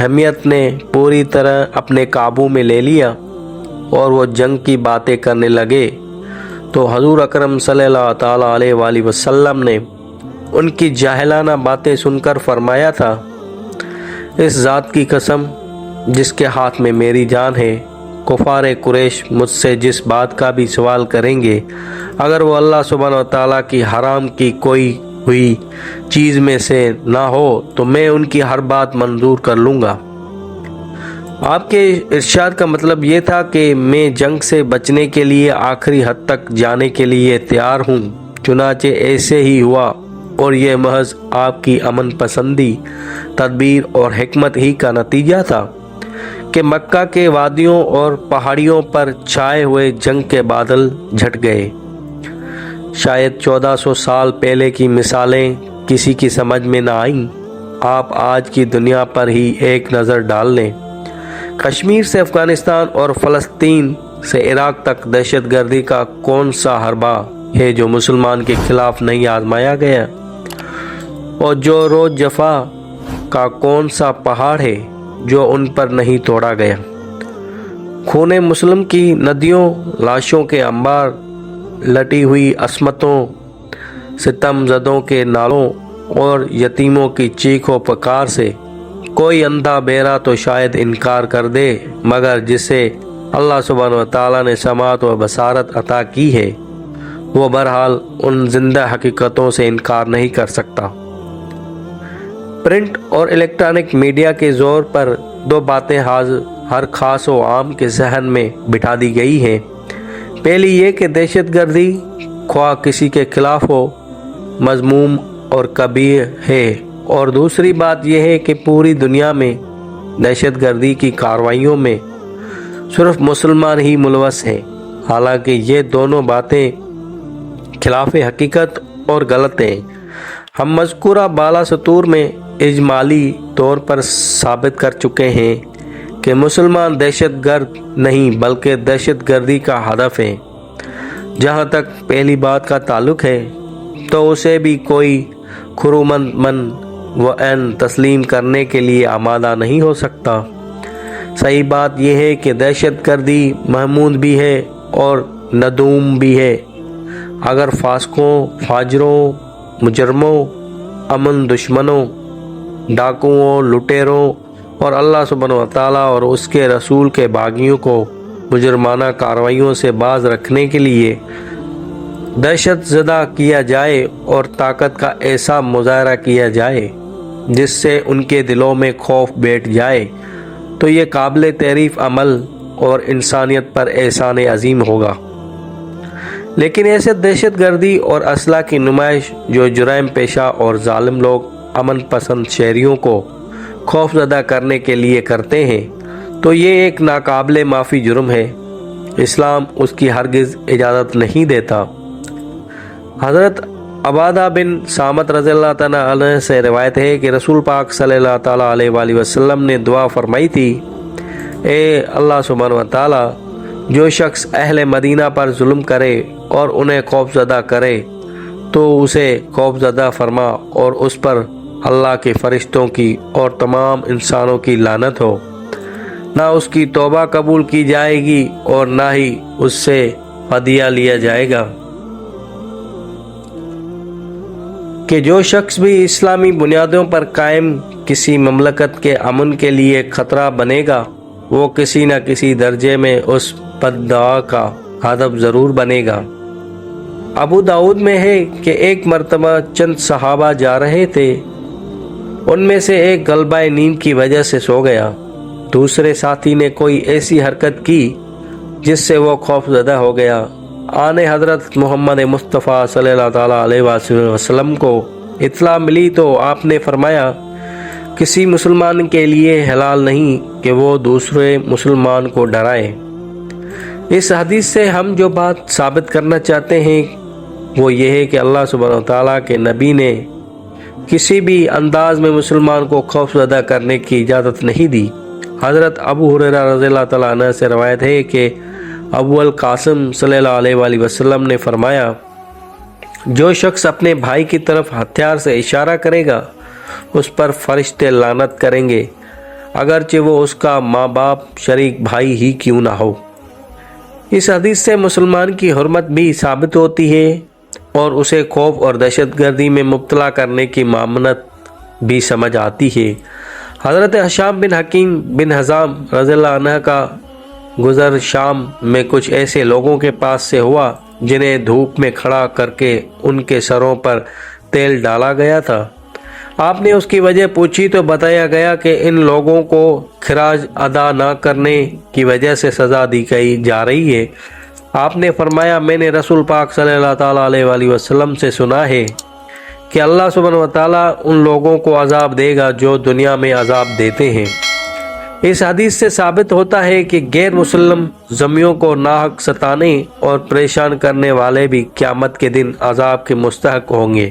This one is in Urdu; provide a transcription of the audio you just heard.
حمیت نے پوری طرح اپنے قابو میں لے لیا اور وہ جنگ کی باتیں کرنے لگے تو حضور اکرم صلی اللہ تعالیٰ علیہ وآلہ وسلم نے ان کی جاہلانہ باتیں سن کر فرمایا تھا، اس ذات کی قسم جس کے ہاتھ میں میری جان ہے، کفار قریش مجھ سے جس بات کا بھی سوال کریں گے، اگر وہ اللہ سبحانہ و تعالیٰ کی حرام کی کوئی ہوئی چیز میں سے نہ ہو تو میں ان کی ہر بات منظور کر لوں گا۔ آپ کے ارشاد کا مطلب یہ تھا کہ میں جنگ سے بچنے کے لیے آخری حد تک جانے کے لیے تیار ہوں۔ چنانچہ ایسے ہی ہوا اور یہ محض آپ کی امن پسندی تدبیر اور حکمت ہی کا نتیجہ تھا کہ مکہ کے وادیوں اور پہاڑیوں پر چھائے ہوئے جنگ کے بادل جھٹ گئے۔ شاید 1400 سال پہلے کی مثالیں کسی کی سمجھ میں نہ آئیں۔ آپ آج کی دنیا پر ہی ایک نظر ڈال لیں۔ کشمیر سے افغانستان اور فلسطین سے عراق تک دہشت گردی کا کون سا حربہ ہے جو مسلمان کے خلاف نہیں آزمایا گیا، اور جو روز جفا کا کون سا پہاڑ ہے جو ان پر نہیں توڑا گیا۔ خون مسلم کی ندیوں، لاشوں کے انبار، لٹی ہوئی عصمتوں، ستم زدوں کے نالوں اور یتیموں کی چیخ و پکار سے کوئی اندھا بیرا تو شاید انکار کر دے، مگر جسے اللہ سبحانہ و تعالیٰ نے سماعت و بصارت عطا کی ہے وہ بہرحال ان زندہ حقیقتوں سے انکار نہیں کر سکتا۔ پرنٹ اور الیکٹرانک میڈیا کے زور پر دو باتیں ہر خاص و عام کے ذہن میں بٹھا دی گئی ہیں۔ پہلی یہ کہ دہشت گردی خواہ کسی کے خلاف ہو مذموم اور کبیح ہے، اور دوسری بات یہ ہے کہ پوری دنیا میں دہشت گردی کی کارروائیوں میں صرف مسلمان ہی ملوث ہیں، حالانکہ یہ دونوں باتیں خلاف حقیقت اور غلط ہیں۔ ہم مذکورہ بالا سطور میں اجمالی طور پر ثابت کر چکے ہیں کہ مسلمان دہشت گرد نہیں بلکہ دہشت گردی کا ہدف ہے۔ جہاں تک پہلی بات کا تعلق ہے تو اسے بھی کوئی خرومند من و عین تسلیم کرنے کے لیے آمادہ نہیں ہو سکتا۔ صحیح بات یہ ہے کہ دہشت گردی محمود بھی ہے اور ندوم بھی ہے۔ اگر فاسقوں، فاجروں، مجرموں، امن دشمنوں، ڈاکوؤں، لٹیروں اور اللہ سبحانہ و تعالیٰ اور اس کے رسول کے باغیوں کو مجرمانہ کارروائیوں سے باز رکھنے کے لیے دہشت زدہ کیا جائے اور طاقت کا ایسا مظاہرہ کیا جائے جس سے ان کے دلوں میں خوف بیٹھ جائے تو یہ قابل تعریف عمل اور انسانیت پر احسان عظیم ہوگا۔ لیکن ایسے دہشت گردی اور اسلحہ کی نمائش جو جرائم پیشہ اور ظالم لوگ امن پسند شہریوں کو خوف زدہ کرنے کے لیے کرتے ہیں تو یہ ایک ناقابل معافی جرم ہے۔ اسلام اس کی ہرگز اجازت نہیں دیتا۔ حضرت عبادہ بن صامت رضی اللہ تعالیٰ عنہ سے روایت ہے کہ رسول پاک صلی اللہ تعالیٰ علیہ وآلہ وسلم نے دعا فرمائی تھی، اے اللہ سبحانہ و تعالیٰ، جو شخص اہل مدینہ پر ظلم کرے اور انہیں خوف زدہ کرے تو اسے خوف زدہ فرما اور اس پر اللہ کے فرشتوں کی اور تمام انسانوں کی لعنت ہو۔ نہ اس کی توبہ قبول کی جائے گی اور نہ ہی اس سے فدیہ لیا جائے گا۔ کہ جو شخص بھی اسلامی بنیادوں پر قائم کسی مملکت کے امن کے لیے خطرہ بنے گا وہ کسی نہ کسی درجے میں اس بددعا کا ہدف ضرور بنے گا۔ ابو داؤد میں ہے کہ ایک مرتبہ چند صحابہ جا رہے تھے، ان میں سے ایک غلبہ نیند کی وجہ سے سو گیا، دوسرے ساتھی نے کوئی ایسی حرکت کی جس سے وہ خوف زدہ ہو گیا۔ آن حضرت محمد مصطفیٰ صلی اللہ تعالیٰ علیہ وسلم کو اطلاع ملی تو آپ نے فرمایا، کسی مسلمان کے لیے حلال نہیں کہ وہ دوسرے مسلمان کو ڈرائے۔ اس حدیث سے ہم جو بات ثابت کرنا چاہتے ہیں وہ یہ ہے کہ اللہ سبحانہ و تعالیٰ کے نبی نے کسی بھی انداز میں مسلمان کو خوف زدہ کرنے کی اجازت نہیں دی۔ حضرت ابو ہریرہ رضی اللہ تعالیٰ عنہ سے روایت ہے کہ ابو القاسم صلی اللہ علیہ وآلہ وسلم نے فرمایا، جو شخص اپنے بھائی کی طرف ہتھیار سے اشارہ کرے گا اس پر فرشتے لعنت کریں گے۔ اگرچہ وہ اس کا ماں باپ شریک بھائی ہی کیوں نہ ہو۔ اس حدیث سے مسلمان کی حرمت بھی ثابت ہوتی ہے اور اسے خوف اور دہشت گردی میں مبتلا کرنے کی ممانعت بھی سمجھ آتی ہے۔ حضرت ہشام بن حکیم بن حزام رضی اللہ عنہ کا گزر شام میں کچھ ایسے لوگوں کے پاس سے ہوا جنہیں دھوپ میں کھڑا کر کے ان کے سروں پر تیل ڈالا گیا تھا۔ آپ نے اس کی وجہ پوچھی تو بتایا گیا کہ ان لوگوں کو خراج ادا نہ کرنے کی وجہ سے سزا دی جا رہی ہے۔ آپ نے فرمایا، میں نے رسول پاک صلی اللہ تعالیٰ علیہ وآلہ وسلم سے سنا ہے کہ اللہ سبحانہ وتعالیٰ ان لوگوں کو عذاب دے گا جو دنیا میں عذاب دیتے ہیں۔ اس حدیث سے ثابت ہوتا ہے کہ غیر مسلم ذمیوں کو ناحق ستانے اور پریشان کرنے والے بھی قیامت کے دن عذاب کے مستحق ہوں گے۔